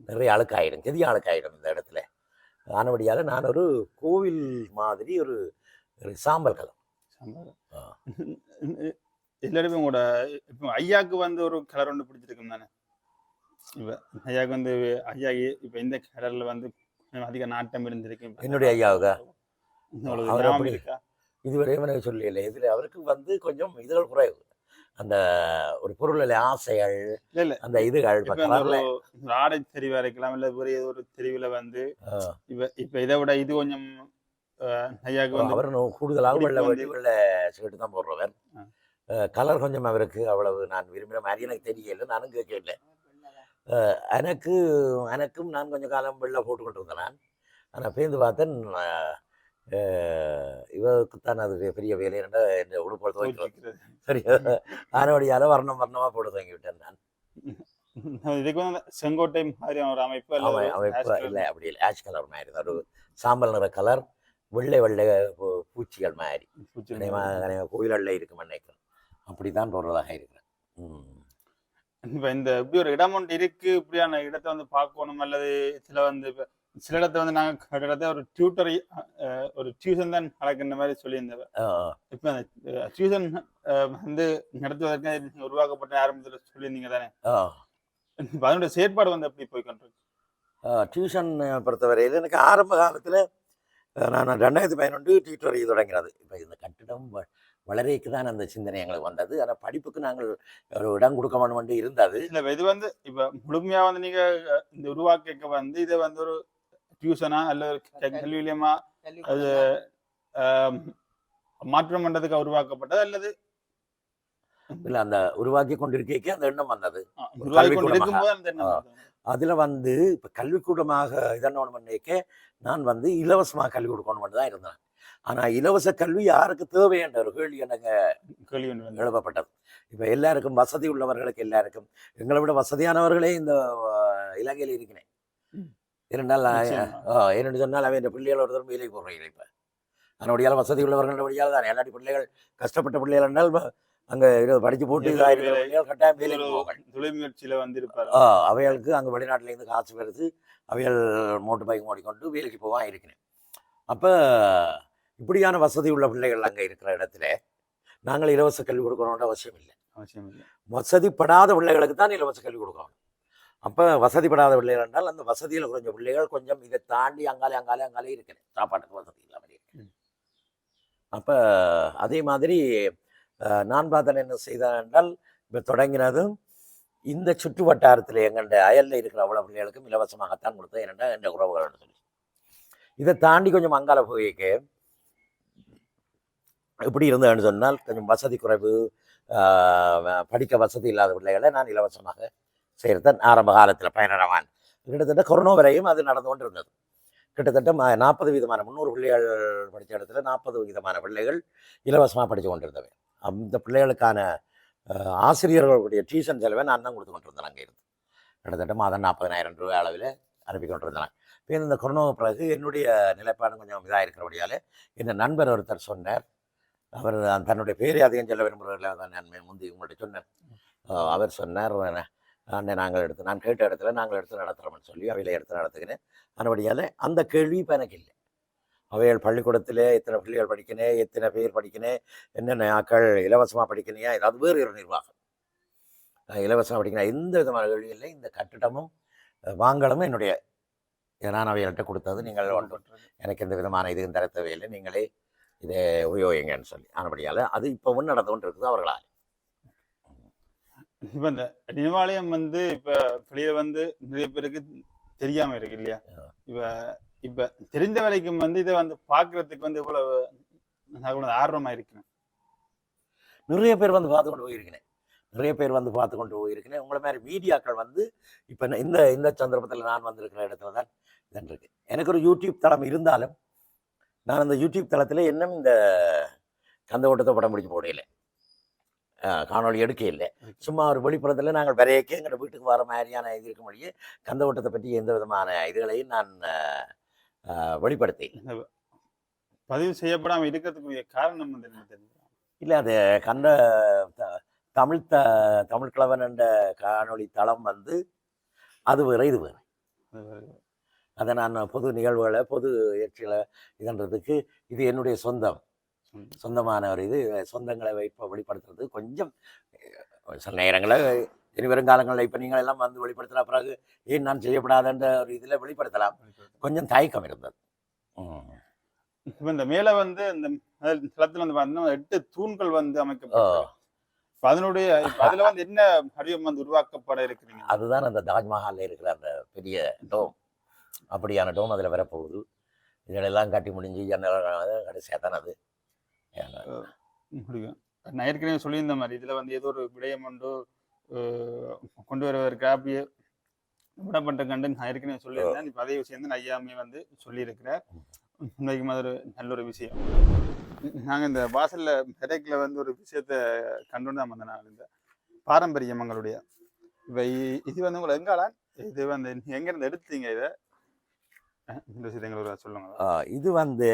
நிறைய அழுக்காயிடும், கெதிய அழுக்காயிடும் இந்த இடத்துல. ஆனபடியால் நான் ஒரு கோவில் மாதிரி ஒரு சாம்பல் கலர். எல்லாருமே உங்களோட இப்போ ஐயாவுக்கு வந்து ஒரு கலர் ஒன்று பிடிச்சிருக்கும் தானே? இப்போ ஐயாவுக்கு வந்து ஐயா இப்போ இந்த கலர்ல வந்து அதிக நாட்டம் இருந்திருக்கு என்னுடைய ஐயாவுக்கா? இதுவரையும் எனக்கு சொல்லல. இதில் அவருக்கு வந்து கொஞ்சம் இதுகள் குறைவு. அந்த ஒரு பொருளில் ஆசைகள், அந்த இதுகள் ஆடை தெரிவா இருக்கலாம், இல்லை ஒரு தெரிவில் வந்து இப்ப இதை விட இது கொஞ்சம் ஐயாவுக்கு வந்து அவர் கூடுதலாக வெள்ளை ஷர்ட் தான் போடுறவர். கலர் கொஞ்சம் அவருக்கு அவ்வளவு நான் விரும்புகிற மாதிரி எனக்கு தெரியல, நானும் கேட்கல. எனக்கும் நான் கொஞ்சம் காலம் வெள்ளை போட்டுக்கிட்டு இருந்தேன் நான். ஆனால் பேருந்து பார்த்தேன் இவருக்குத்தான் அது பெரிய வேலை என் உடுப்பை துவைக்கிறது. சரி, ஆனோடியால் வர்ணமாக போட்டு துவங்கி விட்டேன் நான். இதுக்கு வந்து செங்கோட்டை மாதிரி ஒரு அமைப்பு இல்லை, அப்படி இல்லை, ஆஷ் கலர் மாதிரி தான், ஒரு சாம்பல் நிற கலர், வெள்ளை பூச்சிகள் மாதிரி கோயிலில் இருக்கும் நினைக்கிறேன். அப்படி தான் போடுறதாக இருக்கிறேன். இப்போ இந்த இப்படி ஒரு இடம் ஒன்று இருக்கு, இப்படியான இடத்தை வந்து பார்க்கணும். அல்லது சில இடத்த வந்து நாங்கள் இடத்த ஒரு டியூஷன் தான் நடக்கின்ற மாதிரி சொல்லியிருந்தேன். இப்போ அந்த டியூஷன் வந்து நடத்துவதற்கு உருவாக்கப்பட்ட ஆரம்பத்தில் சொல்லியிருந்தீங்க தானே? அதனுடைய செயற்பாடு வந்து எப்படி போய்கொண்டிருக்கு? டியூஷன் பொறுத்தவரையில் எனக்கு ஆரம்ப காலத்தில் நான் 2011 டியூட்டர் தொடங்கிறது. இப்போ இந்த கட்டிடம் வளரைக்கு தான் அந்த சிந்தனை எங்களுக்கு வந்தது. ஆனால் படிப்புக்கு நாங்கள் ஒரு இடம் கொடுக்க வேண்டும் இருந்தது. இல்லை, இது வந்து இப்போ முழுமையாக வந்து நீங்கள் இந்த உருவாக்க வந்து இதை வந்து ஒரு டியூஷனா அல்லது கல்வி நிலையமா அது மாற்றம் பண்றதுக்கு உருவாக்கப்பட்டது அல்லது இல்லை, அந்த உருவாக்கி கொண்டிருக்கே அந்த எண்ணம் வந்தது. அதுல வந்து இப்போ கல்விக்கூடமாக இதென்ன பண்ணிக்க நான் வந்து இலவசமாக கல்வி கொடுக்கணும் தான் இருந்தேன். ஆனால் இலவச கல்வி யாருக்கு தேவை என்ற ஒரு கேள்வி எனக்கு எழுப்பப்பட்டது. இப்போ எல்லாருக்கும் வசதி உள்ளவர்களுக்கு எல்லாருக்கும், எங்களை விட வசதியானவர்களே இந்த இலங்கையில் இருக்கிறேன். என்னென்னு சொன்னால் அவன் பிள்ளைகள் ஒருத்தர் வேலைக்கு போடுறீங்க. இப்போ அதனுடைய வசதி உள்ளவர்கள் வழியால் தான் எல்லாட்டி பிள்ளைகள் கஷ்டப்பட்ட பிள்ளைகள் என்றால் அங்கே படித்து போட்டு கட்டாயம் வேலைக்கு போவாங்க. தொழில்முயற்சியில் வந்து இருப்பார். அவைகளுக்கு அங்கே வெளிநாட்டிலேருந்து காசு வருது, அவைகள் மோட்டர் பைக் ஓடிக்கொண்டு வேலைக்கு போவான் இருக்கிறேன். அப்போ இப்படியான வசதி உள்ள பிள்ளைகள் அங்கே இருக்கிற இடத்துல நாங்கள் இலவச கல்வி கொடுக்கணுன்ற அவசியம் இல்லை. வசதிப்படாத பிள்ளைகளுக்கு தான் இலவச கல்வி கொடுக்கணும். அப்போ வசதிப்படாத பிள்ளைகள் என்றால் அந்த வசதியில் குறைஞ்ச பிள்ளைகள் கொஞ்சம் இதை தாண்டி அங்காலே இருக்கிறேன், சாப்பாட்டுக்கு வசதி இல்லாமல் இருக்கிறேன். அப்போ அதே மாதிரி நான் பார்த்தேன் என்ன செய்தேன் என்றால், இப்போ தொடங்கினதும் இந்த சுற்று வட்டாரத்தில் எங்கள்ட அயலில் இருக்கிற அவ்வளோ பிள்ளைகளுக்கும் இலவசமாகத்தான் கொடுத்தேன். ஏனென்றால் என்ற உறவுகள்னு சொல்லி இதை தாண்டி கொஞ்சம் அங்கால போய்க்க எப்படி இருந்ததுன்னு சொன்னால் கொஞ்சம் வசதி குறைவு, படிக்க வசதி இல்லாத பிள்ளைகளை நான் இலவசமாக செய்கிறதன் ஆரம்ப காலத்தில் பயனரவான். கிட்டத்தட்ட கொரோனா வரையும் அது நடந்து கொண்டு இருந்தது. கிட்டத்தட்ட 40 விதமான 300 பிள்ளைகள் படித்த இடத்துல 40 விதமான பிள்ளைகள் இலவசமாக படித்து கொண்டிருந்தவை. அந்த பிள்ளைகளுக்கான ஆசிரியர்களுடைய டியூஷன் செலவை நான் தான் கொடுத்து கொண்டிருந்தேன். அங்கே இருந்து கிட்டத்தட்ட மாதம் 40,000 ரூபாய் அளவில் அனுப்பி கொண்டிருந்தேன். இப்போ இந்த கொரோனா பிறகு என்னுடைய நிலைப்பாடு கொஞ்சம் இதாக இருக்கிறபடியால் என் நண்பர் ஒருத்தர் சொன்னார். அவர் தன்னுடைய பேரை அதிகம் சொல்ல விரும்புகிறதில்ல, தான் நான் முந்தி உங்கள்கிட்ட சொன்னேன். அவர் சொன்னார், நான் கேட்ட இடத்துல நாங்கள் எடுத்து நடத்துகிறோம்னு சொல்லி அவையில் எடுத்து நடத்துக்கிறேன். அதுபடியால் அந்த கேள்வி இப்போ எனக்கு இல்லை. அவைகள் பள்ளிக்கூடத்தில் எத்தனை பிள்ளைகள் படிக்கணும், எத்தனை பேர் படிக்கணும், என்னென்ன ஆக்கள் இலவசமாக படிக்கணையா, ஏதாவது வேறு ஒரு நிர்வாகம் இலவசமாக படிக்கணும், எந்த விதமான கேள்வி இல்லை. இந்த கட்டிடமும் வாங்கலும் என்னுடைய நான் அவைகள்கிட்ட கொடுத்தது. நீங்கள் எனக்கு எந்த விதமான இதுவும் தர தேவையில்லை, நீங்களே இதை உபயோகிங்கன்னு சொல்லி. ஆனபடியால் அது இப்போவும் நடந்து கொண்டு இருக்குது அவர்களால். இப்போ இந்த நினைவாலயம் வந்து இப்போ வெளியில் வந்து நிறைய பேருக்கு தெரியாமல் இருக்கு இல்லையா? இப்போ தெரிந்த வரைக்கும் வந்து இதை வந்து பார்க்கறதுக்கு வந்து இவ்வளவு ஆர்வமாக இருக்கேன். நிறைய பேர் வந்து பார்த்து கொண்டு போயிருக்கிறேன். உங்களை மாதிரி மீடியாக்கள் வந்து இப்போ இந்த சந்தர்ப்பத்தில் நான் வந்திருக்கிற இடத்துல தான் இதன் இருக்கு. எனக்கு ஒரு யூடியூப் தளம் இருந்தாலும் நான் அந்த யூடியூப் தளத்தில் இன்னும் இந்த கந்த ஓட்டத்தை படம் முடிச்சு போடையில காணொலி எடுக்க இல்லை. சும்மா ஒரு வெளிப்புறத்தில் நாங்கள் வரையக்க எங்களோட வீட்டுக்கு வர மாதிரியான இது இருக்க முடியும். கந்த ஓட்டத்தை பற்றி எந்த விதமான இதுகளையும் நான் வெளிப்படுத்தி பதிவு செய்யப்படாமல் இருக்கிறதுக்குரிய காரணம் வந்து என்ன தெரியும் இல்லை. அது தமிழ் கிழவன் என்ற காணொலி தளம் வந்து அது வேறு இது வேறு. அதை நான் பொது நிகழ்வுகளை பொது எச்சிகளை இதன்றதுக்கு இது என்னுடைய சொந்தமான ஒரு இது. சொந்தங்களை வெளிப்படுத்துறது கொஞ்சம் சில நேரங்களில் இனி வருங்காலங்களில் இப்போ நீங்கள் எல்லாம் வந்து வெளிப்படுத்தின பிறகு ஏன் நான் செய்யப்படாதுன்ற ஒரு இதில் வெளிப்படுத்தலாம். கொஞ்சம் தயக்கம் இருந்தது. இப்போ இந்த மேலே வந்து இந்த தளத்தில் வந்து பார்த்தீங்கன்னா 8 தூண்கள் வந்து அமைக்கப்படும். அதனுடைய அதில் வந்து என்ன வடிவம் வந்து உருவாக்கப்பட இருக்கிறீங்க? அதுதான் அந்த தாஜ்மஹாலில் இருக்கிற அந்த பெரிய டோம், அப்படியான டோம் அதில் வரப்போகுது. இதெல்லாம் கட்டி முடிஞ்சு கடைசியாக தான் அது முடியும். நான் ஏற்கனவே சொல்லியிருந்த மாதிரி இதில் வந்து ஏதோ ஒரு விடயம் ஒன்று கொண்டு வருவதற்கு அப்படியே விடப்பட்ட கண்டு நான் ஏற்கனவே சொல்லியிருந்தேன். இப்போ அதே விஷயம் தான் ஐயாமே வந்து சொல்லியிருக்கிறார். உண்மைக்கும் அது ஒரு நல்ல ஒரு விஷயம். நாங்கள் இந்த வாசலில் கிடைக்கில் வந்து ஒரு விஷயத்த கண்டு தான் வந்தேன். நான் இந்த பாரம்பரியம் எங்களுடைய இப்போ இது வந்து உங்களை எங்காலாம் இது வந்து எங்கேருந்து எடுத்தீங்க இதை இந்த விஷயத்தை எங்களுக்கு சொல்லுங்க. இது வந்து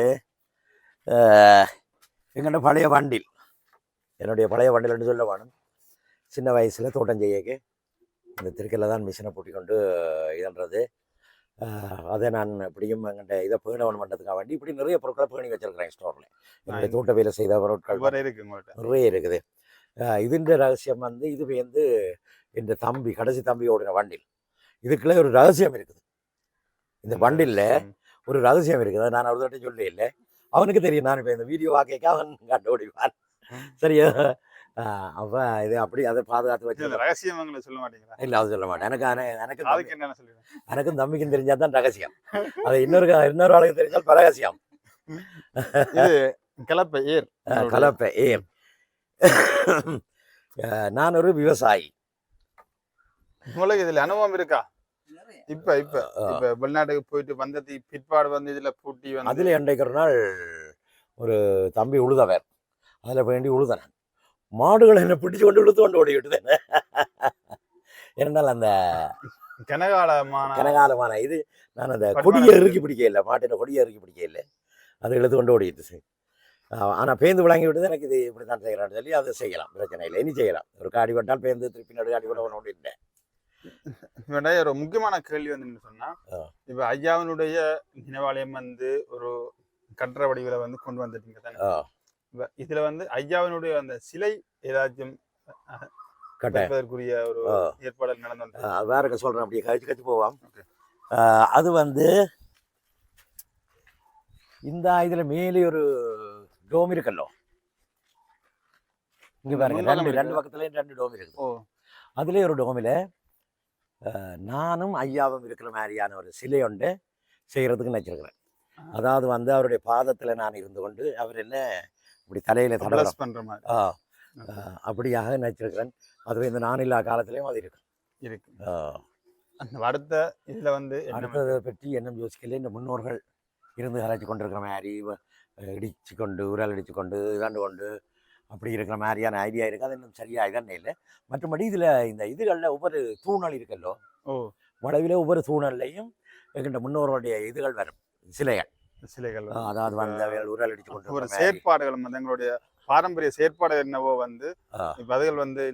எங்கள்ட பழைய வண்டில், என்னுடைய பழைய வண்டில்னு சொல்ல வேணும். சின்ன வயசில் தோட்டம் செய்யக்க இந்த திருக்கையில் தான் மிஷினை பூட்டி கொண்டு இதன்றது. அதை நான் இப்படியும் எங்கள்கிட்ட இதை பேணவன் பண்ணுறதுக்காக வேண்டி இப்படி நிறைய பொருட்களை பேணி வச்சிருக்கிறேன் ஸ்டோரில். என்னுடைய தோட்ட வேலை செய்த பொருட்கள் நிறைய இருக்குது. இதுன்ற ரகசியம் வந்து இது வந்து என் கடைசி தம்பி ஓடுற வண்டில் இதுக்குள்ளே ஒரு ரகசியம் இருக்குது. இந்த வண்டியில் ஒரு ரகசியம் இருக்குது. அதை நான் அவர்கிட்ட சொல்ல இல்லை, அவனுக்கு தெரியும். நான் இப்போ இந்த வீடியோ வாக்கைக்க அவன் கண்டுபிடிப்பான். சரியா? அவ இது அப்படி அதை பாதுகாத்து வச்சு ரகசியங்களை சொல்ல மாட்டேங்கிறா? இல்லை, அது சொல்ல மாட்டேன். எனக்கும் தம்பிக்கும் தெரிஞ்சா தான் ரகசியம். அது இன்னொரு ஆளுக்கு தெரிஞ்சால் பரகசியம். கலப்பை ஏர். நான் ஒரு விவசாயி. உங்களுக்கு இதுல அனுபவம் இருக்கா? இப்ப வெளிநாட்டுக்கு போயிட்டு வந்தது பிற்பாடு வந்து இதுல பூட்டி வந்து அதுல அன்றைக்கு ஒரு நாள் ஒரு தம்பி உழுதவர், அதுல வேண்டி உழுதன மாடுகளை என்ன பிடிச்சு கொண்டு இழுத்து கொண்டு ஓடிக்கிட்டுதேன். ஏனென்றால் அந்த கனகாலமான இது நான் அந்த கொடியை இறுக்கி பிடிக்க இல்லை, மாட்டின கொடியை இறுக்கி பிடிக்க இல்லை, அதை இழுத்து கொண்டு ஓடிட்டு. ஆனால் பேருந்து விளங்கி விட்டுதான் எனக்கு இது இப்படி தான் செய்கிறான்னு சொல்லி அதை செய்யலாம், பிரச்சனை இல்லை, இனி செய்யலாம். ஒரு காடி பட்டால் பேருந்து திருப்பி நடு காடி பட்ட ஓடிட்டேன். ஒரு முக்கியமான கேள்வி வந்து சொன்னா, இப்ப ஐயாவினுடைய நினைவாலயம் வந்து ஒரு கட்டட வடிவில வந்து கொண்டு வந்துட்டீங்க தானே? இதுல வந்து ஐயாவினுடைய அந்த சிலை ஏதாச்சும் கட்டுவதற்குரிய ஒரு ஏற்பாடு நடந்து வேற சொல்றேன், அப்படியே கழிச்சு போவான். அது வந்து இந்த இதுல மேலே ஒரு டோம் இருக்கல்லோ, இங்க பாருங்க, ரெண்டு பக்கத்துலயும் 2 டோம் இருக்கு. அதுலயே ஒரு டோமில நானும் ஐயாவும் இருக்கிற மாதிரியான ஒரு சிலை ஒன்று செய்யறதுக்கு நினைச்சிருக்கிறேன். அதாவது வந்து அவருடைய பாதத்தில் நான் இருந்து கொண்டு அவர் என்ன இப்படி தலையில் ப்ளஸ் தடவை பண்ற மாதிரி அப்படியாக நினைச்சிருக்கிறேன். அதுவே இந்த நானில்லா காலத்திலையும் அது இருக்கு. அடுத்த இதுல வந்து அடுத்ததை பற்றி என்ன யோசிக்கல. இந்த முன்னோர்கள் இருந்து கலைச்சி கொண்டிருக்கிற மாதிரி இடிச்சு கொண்டு உரல் அடிச்சு கொண்டு இதாண்டு கொண்டு அப்படி இருக்கிற மாதிரியான ஐடியா இருக்குது. அது இன்னும் சரியாக இதானே இல்லை. மற்றபடி இதில் இந்த இதுகளில் ஒவ்வொரு தூணல் இருக்கல்லோ, வளைவில் ஒவ்வொரு தூணல்லையும் எங்கிட்ட முன்னோர்களுடைய இதுகள் வரும், சிலைகள். அதாவது வந்தவர்கள் உரல் அடிச்சு கொண்டு ஒரு செயற்பாடுகள் வந்து எங்களுடைய பாரம்பரிய செயற்பாடு என்னவோ வந்து அதுகள் வந்து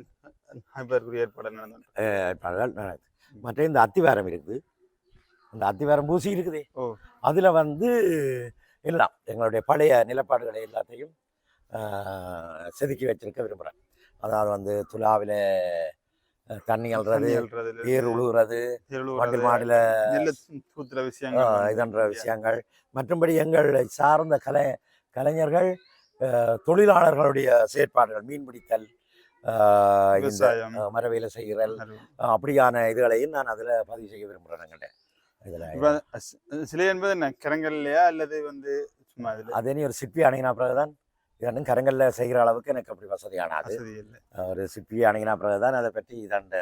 ஏற்பாடுகள். மற்ற இந்த அத்திவாரம் இருக்குது, இந்த அத்திவாரம் பூசி இருக்குது. அதில் வந்து எல்லாம் எங்களுடைய பழைய நிலப்பாடுகளை எல்லாத்தையும் செதுக்கி வச்சிருக்க விரும்புகிறேன். அதாவது வந்து துலாவில் தண்ணி அல்றது, ஏர் உழுகிறது, வண்டில் மாடில் இதன்ற விஷயங்கள், மற்றும்படி எங்களை சார்ந்த கலைஞர்கள் தொழிலாளர்களுடைய செயற்பாடுகள், மீன்பிடித்தல், மரவேலை செய்கிறல், அப்படியான இதுகளையும் நான் அதில் பதிவு செய்ய விரும்புகிறேன். இதில் சிலை என்பது என்ன கரங்கல்லையா அல்லது வந்து சும்மா அதே ஒரு சிற்பி அணுகினா பிறகுதான் இதன் கரங்களில் செய்கிற அளவுக்கு எனக்கு அப்படி வசதியானது. ஒரு சிற்பி அணுகினா பிறகுதான் அதை பற்றி இதாண்ட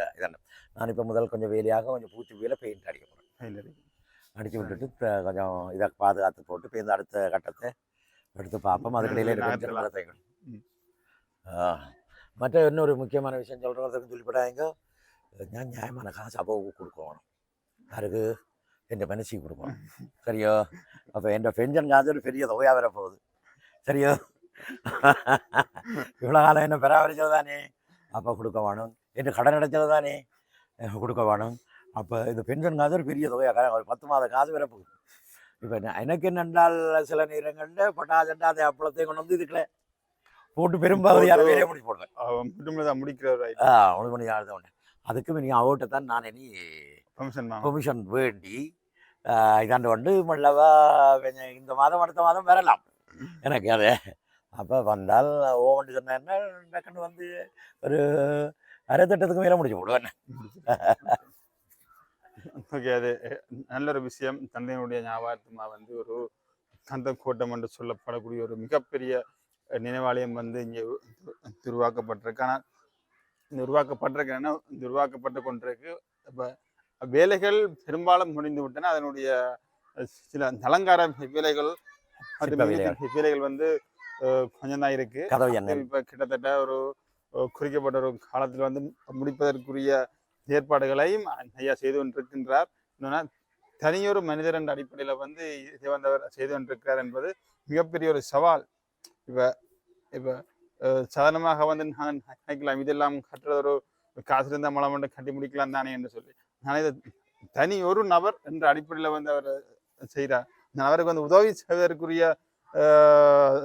நான் இப்போ முதல் கொஞ்சம் வேலையாக கொஞ்சம் பூச்சி பெயிண்ட் அடிக்க போகிறேன். அடித்து விட்டுட்டு கொஞ்சம் இதை பாதுகாத்து போட்டு இப்போ இந்த அடுத்த கட்டத்தை எடுத்து பார்ப்போம். அதுக்கிடையில் மற்ற இன்னொரு முக்கியமான விஷயம் சொல்கிறதுக்கு சொல்லிவிட்டாங்க. நான் நியாயமான காசு அப்பாவுக்கு கொடுக்கணும், யாருக்கு என் மனசுக்கு கொடுக்கணும். சரியோ? அப்போ என் பென்ஷன் காசு ஒரு பெரிய தொகையாக வர போகுது. சரியோ? இவ்வளோ காலம் என்ன பராமரிச்சது தானே, அப்போ கொடுக்க வேணும். என்ன கடன் அடைச்சது தானே கொடுக்க வேணும். அப்போ இந்த பென்ஷன் காசு ஒரு பெரிய தொகையாக ஒரு 10 மாத காசு வர போகுது. இப்போ எனக்கு என்னென்றால் சில நேரங்களில் பட்டாசண்டா அதை அப்பளத்தையும் கொண்டு வந்து இதுக்குள்ள போட்டு பெரும்பாலும் வேலையை முடிச்சு போடுவேன். முடிக்கிறது அதுக்கு நீங்கள் அவர்கிட்டத்தான் நான் இனி பெர்மிஷன் வேண்டி இதாண்டு கொண்டு மல்லவா இந்த மாதம் அடுத்த மாதம் வரலாம் எனக்கு அதை. அப்போ வந்தால் ஓவண்டி சொன்னேன்னா டக்குன்னு வந்து ஒரு அரைத்தட்டத்துக்கு மேலே முடிச்சு போடுவேன். ஓகே, அது நல்ல ஒரு விஷயம். தந்தையினுடைய ஞாபகமாக வந்து ஒரு கந்த கோட்டம் என்று சொல்லப்படக்கூடிய ஒரு மிகப்பெரிய நினைவாலயம் வந்து இங்கே உருவாக்கப்பட்டிருக்கு. ஆனால் இந்த உருவாக்கப்பட்டு கொண்டிருக்கு. இப்போ வேலைகள் பெரும்பாலும் முடிந்து விட்டன. அதனுடைய சில அலங்கார வேலைகள் வேலைகள் வந்து கொஞ்சம் தான் இருக்கு. இப்போ கிட்டத்தட்ட ஒரு குறிக்கப்பட்ட ஒரு காலத்தில் வந்து முடிப்பதற்குரிய ஏற்பாடுகளையும் ஐயா செய்து கொண்டிருக்கின்றார். என்னன்னா தனியொரு மனிதர் என்ற அடிப்படையில் வந்து இதை வந்தவர் செய்து கொண்டிருக்கிறார் என்பது மிகப்பெரிய ஒரு சவால். இப்போ சாதாரணமாக வந்து நான் நினைக்கலாம் இதெல்லாம் கட்டுறது ஒரு காசு இருந்தால் மலம் வந்து கட்டி முடிக்கலாம் தானே என்று சொல்லி. ஆனால் இதை தனி ஒரு நபர் என்ற அடிப்படையில் வந்து அவர் செய்கிறார். அவருக்கு வந்து உதவி செய்வதற்குரிய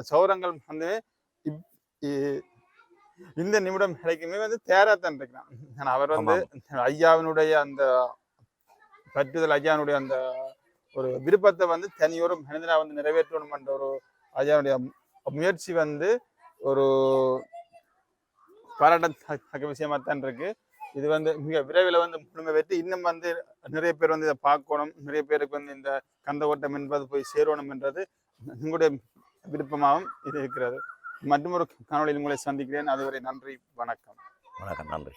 சௌரங்கள் வந்து இந்த நிமிடம் கிடைக்குமே வந்து தேராத்தான் இருக்கிறான். அவர் வந்து ஐயாவினுடைய அந்த பற்றுதல், ஐயாவினுடைய அந்த ஒரு விருப்பத்தை வந்து தனியொரு மனிதனா வந்து நிறைவேற்றணும் என்ற ஒரு ஐயாவுடைய முயற்சி வந்து ஒரு பாராட்டத்தக்க விஷயமா தான் இருக்கு. இது வந்து மிக விரைவில் வந்து முழுமை பெற்று இன்னும் வந்து நிறைய பேர் வந்து இதை பார்க்கணும், நிறைய பேருக்கு வந்து இந்த கந்த ஓட்டம் என்பது போய் சேரணும் என்றது உங்களுடைய விருப்பமாகவும் இது இருக்கிறது. மற்றும் ஒரு காணொலியில் உங்களை சந்திக்கிறேன். அதுவரை நன்றி, வணக்கம். நன்றி.